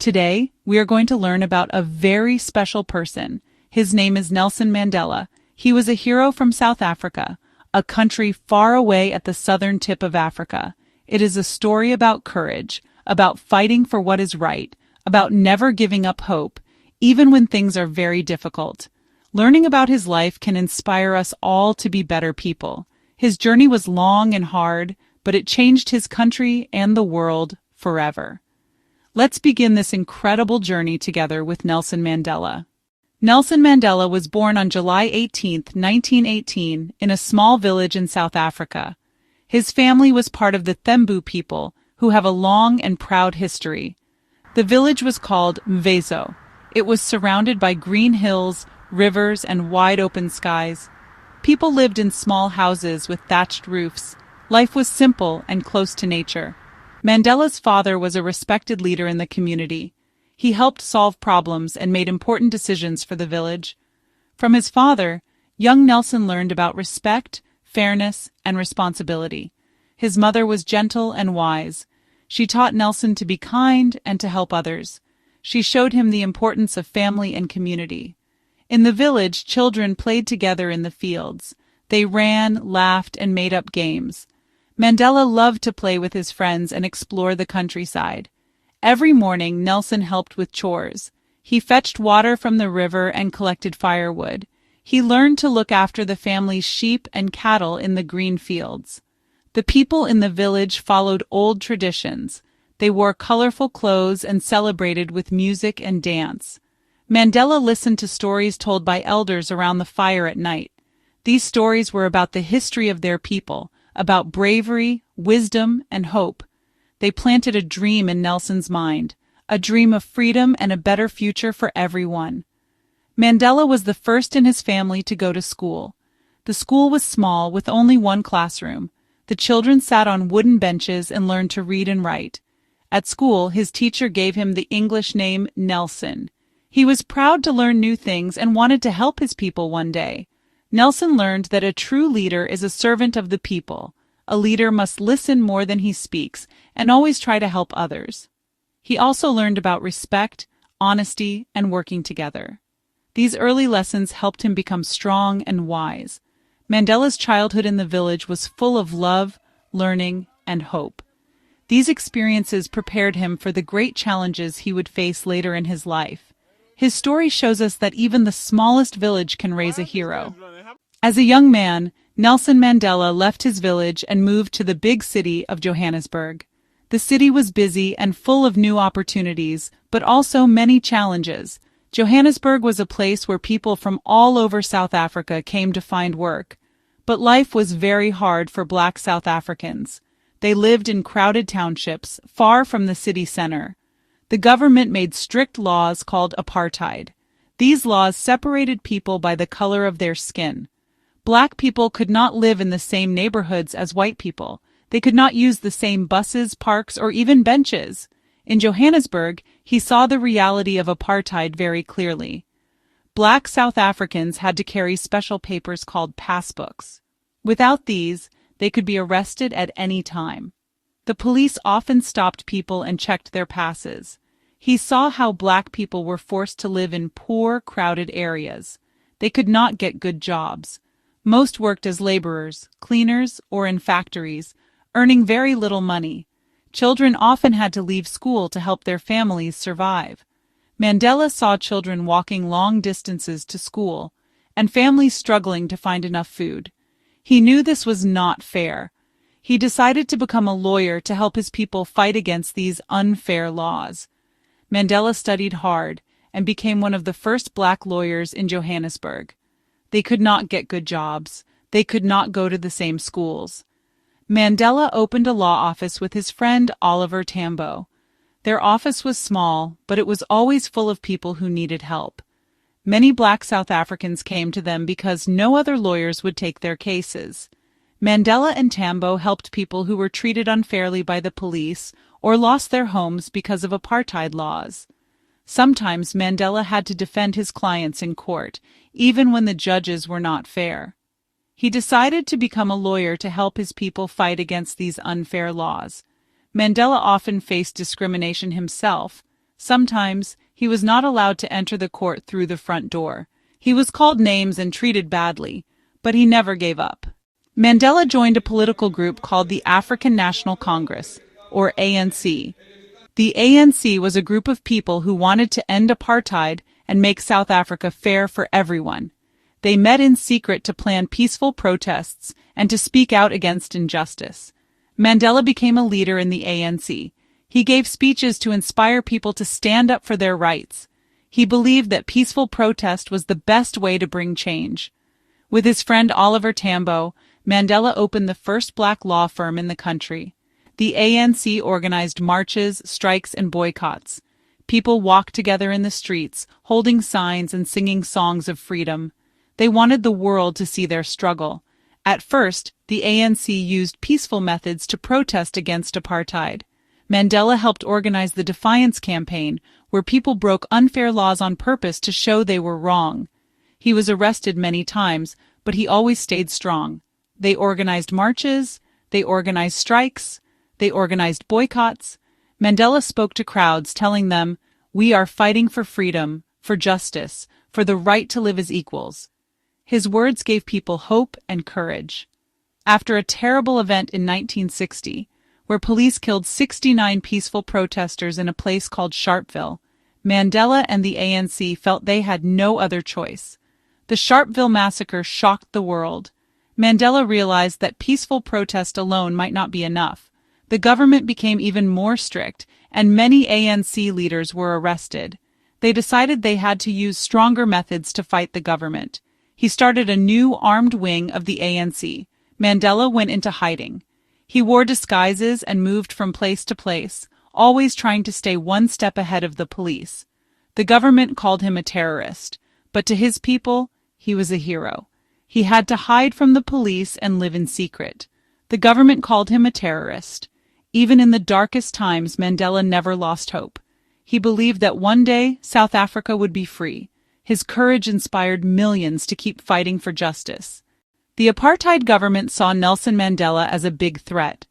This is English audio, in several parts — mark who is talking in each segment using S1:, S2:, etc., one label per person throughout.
S1: Today, we are going to learn about a very special person. His name is Nelson Mandela. He was a hero from South Africa, a country far away at the southern tip of Africa. It is a story about courage, about fighting for what is right, about never giving up hope, even when things are very difficult. Learning about his life can inspire us all to be better people. His journey was long and hard, but it changed his country and the world forever. Let's begin this incredible journey together with Nelson Mandela. Nelson Mandela was born on July 18, 1918, in a small village in South Africa. His family was part of the Thembu people, who have a long and proud history. The village was called Mvezo. It was surrounded by green hills, rivers, and wide open skies. People lived in small houses with thatched roofs. Life was simple and close to nature. Mandela's father was a respected leader in the community. He helped solve problems and made important decisions for the village. From his father, young Nelson learned about respect, fairness, and responsibility. His mother was gentle and wise. She taught Nelson to be kind and to help others. She showed him the importance of family and community. In the village, children played together in the fields. They ran, laughed, and made up games. Mandela loved to play with his friends and explore the countryside. Every morning, Nelson helped with chores. He fetched water from the river and collected firewood. He learned to look after the family's sheep and cattle in the green fields. The people in the village followed old traditions. They wore colorful clothes and celebrated with music and dance. Mandela listened to stories told by elders around the fire at night. These stories were about the history of their people, about bravery, wisdom, and hope. They planted a dream in Nelson's mind, a dream of freedom and a better future for everyone. Mandela was the first in his family to go to school. The school was small, with only one classroom. The children sat on wooden benches and learned to read and write. At school, his teacher gave him the English name Nelson. He was proud to learn new things and wanted to help his people one day. Nelson learned that a true leader is a servant of the people. A leader must listen more than he speaks and always try to help others. He also learned about respect, honesty, and working together. These early lessons helped him become strong and wise. Mandela's childhood in the village was full of love, learning, and hope. These experiences prepared him for the great challenges he would face later in his life. His story shows us that even the smallest village can raise a hero. As a young man, Nelson Mandela left his village and moved to the big city of Johannesburg. The city was busy and full of new opportunities, but also many challenges. Johannesburg was a place where people from all over South Africa came to find work. But life was very hard for Black South Africans. They lived in crowded townships, far from the city center. The government made strict laws called apartheid. These laws separated people by the color of their skin. Black people could not live in the same neighborhoods as white people. They could not use the same buses, parks, or even benches. In Johannesburg, he saw the reality of apartheid very clearly. Black South Africans had to carry special papers called passbooks. Without these, they could be arrested at any time. The police often stopped people and checked their passes. He saw how Black people were forced to live in poor, crowded areas. They could not get good jobs. Most worked as laborers, cleaners, or in factories, earning very little money. Children often had to leave school to help their families survive. Mandela saw children walking long distances to school, and families struggling to find enough food. He knew this was not fair. He decided to become a lawyer to help his people fight against these unfair laws. Mandela studied hard and became one of the first Black lawyers in Johannesburg. They could not get good jobs. They could not go to the same schools. Mandela opened a law office with his friend Oliver Tambo. Their office was small, but it was always full of people who needed help. Many Black South Africans came to them because no other lawyers would take their cases. Mandela and Tambo helped people who were treated unfairly by the police or lost their homes because of apartheid laws. Sometimes Mandela had to defend his clients in court, even when the judges were not fair. He decided to become a lawyer to help his people fight against these unfair laws. Mandela often faced discrimination himself. Sometimes, he was not allowed to enter the court through the front door. He was called names and treated badly, but he never gave up. Mandela joined a political group called the African National Congress, or ANC. The ANC was a group of people who wanted to end apartheid and make South Africa fair for everyone. They met in secret to plan peaceful protests and to speak out against injustice. Mandela became a leader in the ANC. He gave speeches to inspire people to stand up for their rights. He believed that peaceful protest was the best way to bring change. With his friend Oliver Tambo, Mandela opened the first black law firm in the country. The ANC organized marches, strikes, and boycotts. People walked together in the streets, holding signs and singing songs of freedom. They wanted the world to see their struggle. At first, the ANC used peaceful methods to protest against apartheid. Mandela helped organize the Defiance Campaign, where people broke unfair laws on purpose to show they were wrong. He was arrested many times, but he always stayed strong. They organized marches, they organized strikes, they organized boycotts. Mandela spoke to crowds telling them, "We are fighting for freedom, for justice, for the right to live as equals." His words gave people hope and courage. After a terrible event in 1960, where police killed 69 peaceful protesters in a place called Sharpeville, Mandela and the ANC felt they had no other choice. The Sharpeville massacre shocked the world. Mandela realized that peaceful protest alone might not be enough. The government became even more strict, and many ANC leaders were arrested. They decided they had to use stronger methods to fight the government. He started a new armed wing of the ANC. Mandela went into hiding. He wore disguises and moved from place to place, always trying to stay one step ahead of the police. The government called him a terrorist, but to his people, he was a hero. He had to hide from the police and live in secret. The government called him a terrorist. Even in the darkest times, Mandela never lost hope. He believed that one day South Africa would be free. His courage inspired millions to keep fighting for justice. The apartheid government saw Nelson Mandela as a big threat.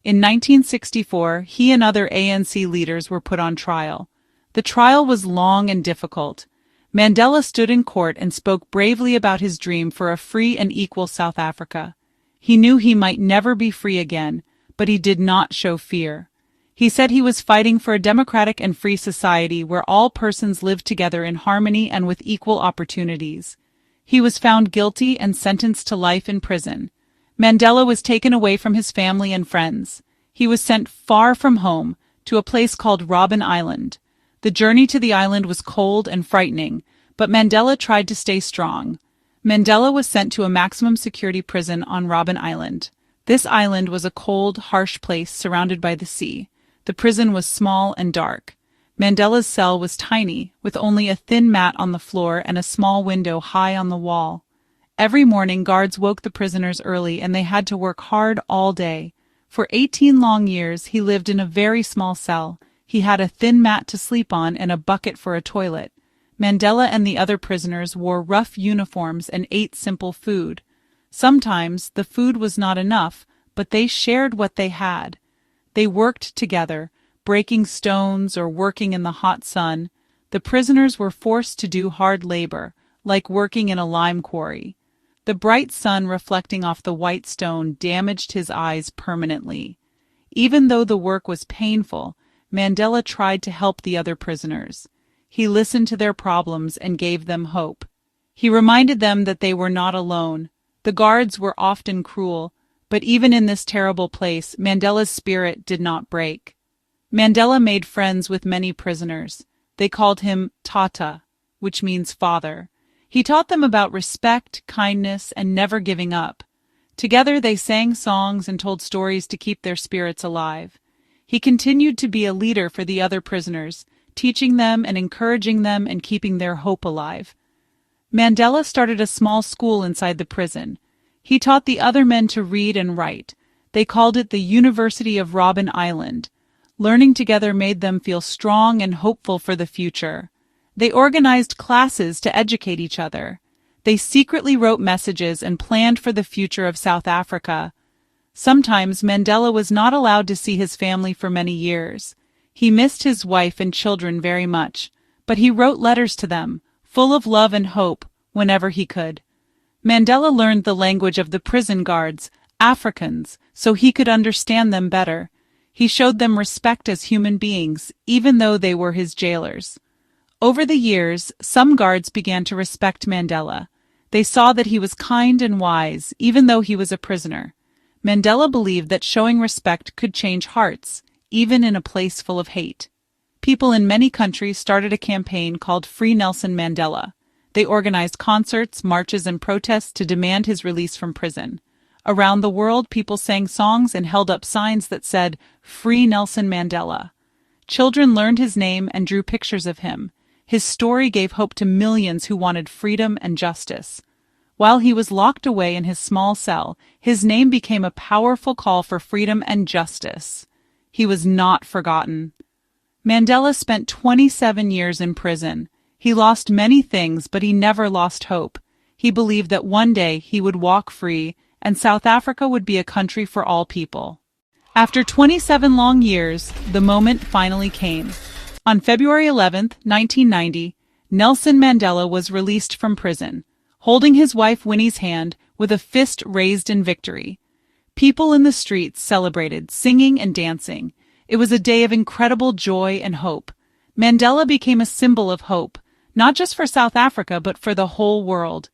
S1: In 1964, he and other ANC leaders were put on trial. The trial was long and difficult. Mandela stood in court and spoke bravely about his dream for a free and equal South Africa. He knew he might never be free again, but he did not show fear. He said he was fighting for a democratic and free society where all persons lived together in harmony and with equal opportunities. He was found guilty and sentenced to life in prison. Mandela was taken away from his family and friends. He was sent far from home to a place called Robben Island. The journey to the island was cold and frightening, but Mandela tried to stay strong. Mandela was sent to a maximum security prison on Robben Island. This island was a cold, harsh place surrounded by the sea. The prison was small and dark. Mandela's cell was tiny, with only a thin mat on the floor and a small window high on the wall. Every morning, guards woke the prisoners early, and they had to work hard all day. For 18 long years, he lived in a very small cell. He had a thin mat to sleep on and a bucket for a toilet. Mandela and the other prisoners wore rough uniforms and ate simple food. Sometimes the food was not enough, but they shared what they had. They worked together, breaking stones or working in the hot sun. The prisoners were forced to do hard labor, like working in a lime quarry. The bright sun reflecting off the white stone damaged his eyes permanently. Even though the work was painful, Mandela tried to help the other prisoners. He listened to their problems and gave them hope. He reminded them that they were not alone. The guards were often cruel, but even in this terrible place, Mandela's spirit did not break. Mandela made friends with many prisoners. They called him Tata, which means father. He taught them about respect, kindness, and never giving up. Together they sang songs and told stories to keep their spirits alive. He continued to be a leader for the other prisoners, teaching them and encouraging them and keeping their hope alive. Mandela started a small school inside the prison. He taught the other men to read and write. They called it the University of Robben Island. Learning together made them feel strong and hopeful for the future. They organized classes to educate each other. They secretly wrote messages and planned for the future of South Africa. Sometimes Mandela was not allowed to see his family for many years. He missed his wife and children very much, but he wrote letters to them, full of love and hope, whenever he could. Mandela learned the language of the prison guards, Africans, so he could understand them better. He showed them respect as human beings, even though they were his jailers. Over the years, some guards began to respect Mandela. They saw that he was kind and wise, even though he was a prisoner. Mandela believed that showing respect could change hearts, even in a place full of hate. People in many countries started a campaign called Free Nelson Mandela. They organized concerts, marches, and protests to demand his release from prison. Around the world, people sang songs and held up signs that said, "Free Nelson Mandela." Children learned his name and drew pictures of him. His story gave hope to millions who wanted freedom and justice. While he was locked away in his small cell, his name became a powerful call for freedom and justice. He was not forgotten. Mandela spent 27 years in prison. He lost many things, but he never lost hope. He believed that one day he would walk free, and South Africa would be a country for all people. After 27 long years, the moment finally came. On February 11, 1990, Nelson Mandela was released from prison, holding his wife Winnie's hand with a fist raised in victory. People in the streets celebrated, singing and dancing. It was a day of incredible joy and hope. Mandela became a symbol of hope, not just for South Africa but for the whole world.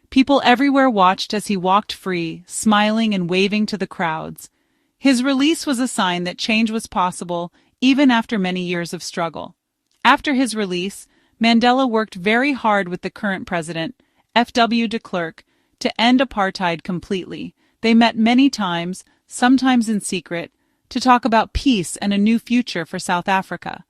S1: People everywhere watched as he walked free, smiling and waving to the crowds. His release was a sign that change was possible, even after many years of struggle. After his release, Mandela worked very hard with the current president, F.W. de Klerk, to end apartheid completely. They met many times, sometimes in secret, to talk about peace and a new future for South Africa.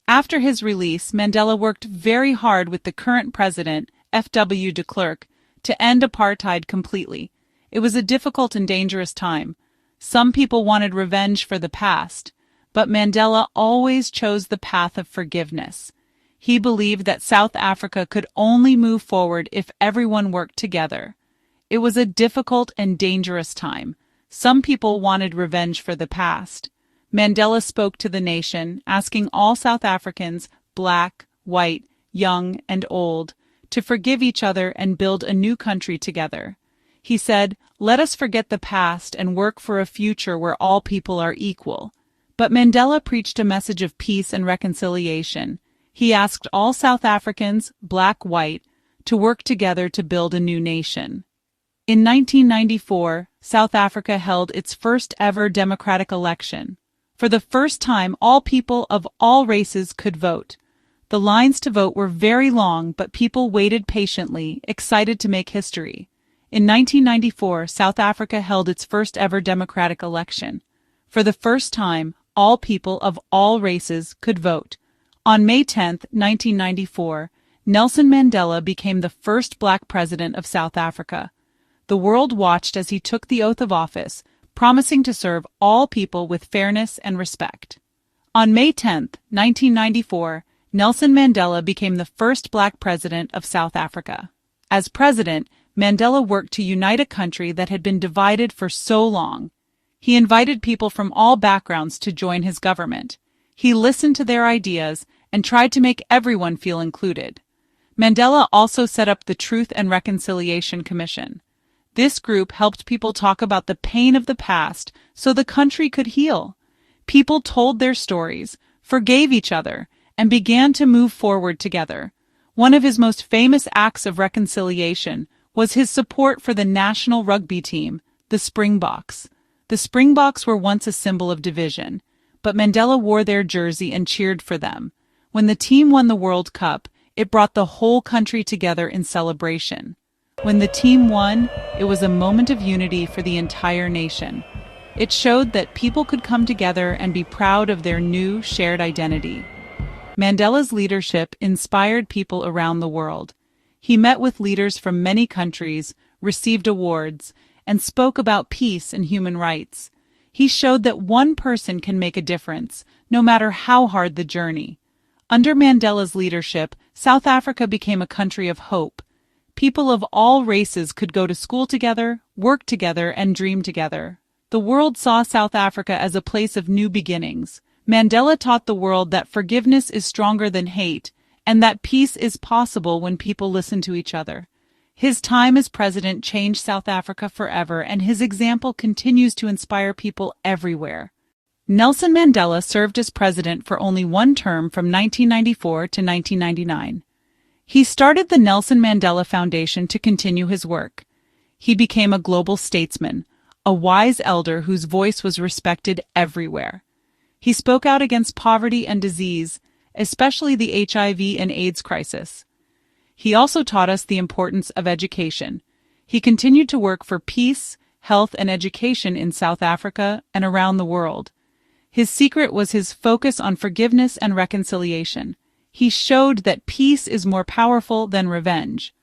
S1: After his release, Mandela worked very hard with the current president, F.W. de Klerk, to end apartheid completely. It was a difficult and dangerous time. Some people wanted revenge for the past, but Mandela always chose the path of forgiveness. He believed that South Africa could only move forward if everyone worked together. It was a difficult and dangerous time. Some people wanted revenge for the past. Mandela spoke to the nation, asking all South Africans, black, white, young, and old, to forgive each other and build a new country together. He said, "Let us forget the past and work for a future where all people are equal." But Mandela preached a message of peace and reconciliation. He asked all South Africans, black, white, to work together to build a new nation. In 1994, South Africa held its first ever democratic election. For the first time, all people of all races could vote. The lines to vote were very long, but people waited patiently, excited to make history. In 1994, South Africa held its first ever democratic election. For the first time, all people of all races could vote. On May 10, 1994, Nelson Mandela became the first black president of South Africa. The world watched as he took the oath of office, promising to serve all people with fairness and respect. On May 10, 1994, Nelson Mandela became the first black president of South Africa. As president, Mandela worked to unite a country that had been divided for so long. He invited people from all backgrounds to join his government. He listened to their ideas and tried to make everyone feel included. Mandela also set up the Truth and Reconciliation Commission. This group helped people talk about the pain of the past so the country could heal. People told their stories, forgave each other, and began to move forward together. One of his most famous acts of reconciliation was his support for the national rugby team, the Springboks. The Springboks were once a symbol of division, but Mandela wore their jersey and cheered for them. When the team won the World Cup, it brought the whole country together in celebration. When the team won, it was a moment of unity for the entire nation. It showed that people could come together and be proud of their new, shared identity. Mandela's leadership inspired people around the world. He met with leaders from many countries, received awards, and spoke about peace and human rights. He showed that one person can make a difference, no matter how hard the journey. Under Mandela's leadership, South Africa became a country of hope. People of all races could go to school together, work together, and dream together. The world saw South Africa as a place of new beginnings. Mandela taught the world that forgiveness is stronger than hate and that peace is possible when people listen to each other. His time as president changed South Africa forever, and his example continues to inspire people everywhere. Nelson Mandela served as president for only one term from 1994 to 1999. He started the Nelson Mandela Foundation to continue his work. He became a global statesman, a wise elder whose voice was respected everywhere. He spoke out against poverty and disease, especially the HIV and AIDS crisis. He also taught us the importance of education. He continued to work for peace, health, and education in South Africa and around the world. His secret was his focus on forgiveness and reconciliation. He showed that peace is more powerful than revenge.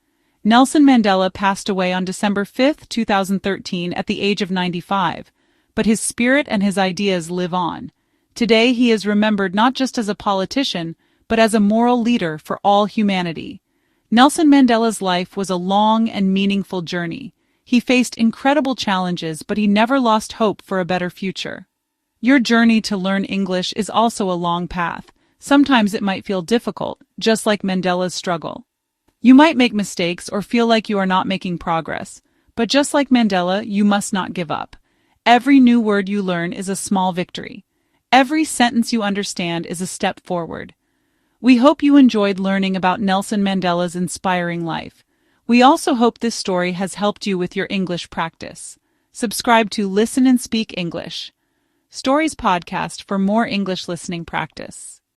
S1: Nelson Mandela passed away on December 5, 2013, at the age of 95, but his spirit and his ideas live on. Today he is remembered not just as a politician, but as a moral leader for all humanity. Nelson Mandela's life was a long and meaningful journey. He faced incredible challenges, but he never lost hope for a better future. Your journey to learn English is also a long path. Sometimes it might feel difficult, just like Mandela's struggle. You might make mistakes or feel like you are not making progress, but just like Mandela, you must not give up. Every new word you learn is a small victory. Every sentence you understand is a step forward. We hope you enjoyed learning about Nelson Mandela's inspiring life. We also hope this story has helped you with your English practice. Subscribe to Listen and Speak English Stories podcast for more English listening practice.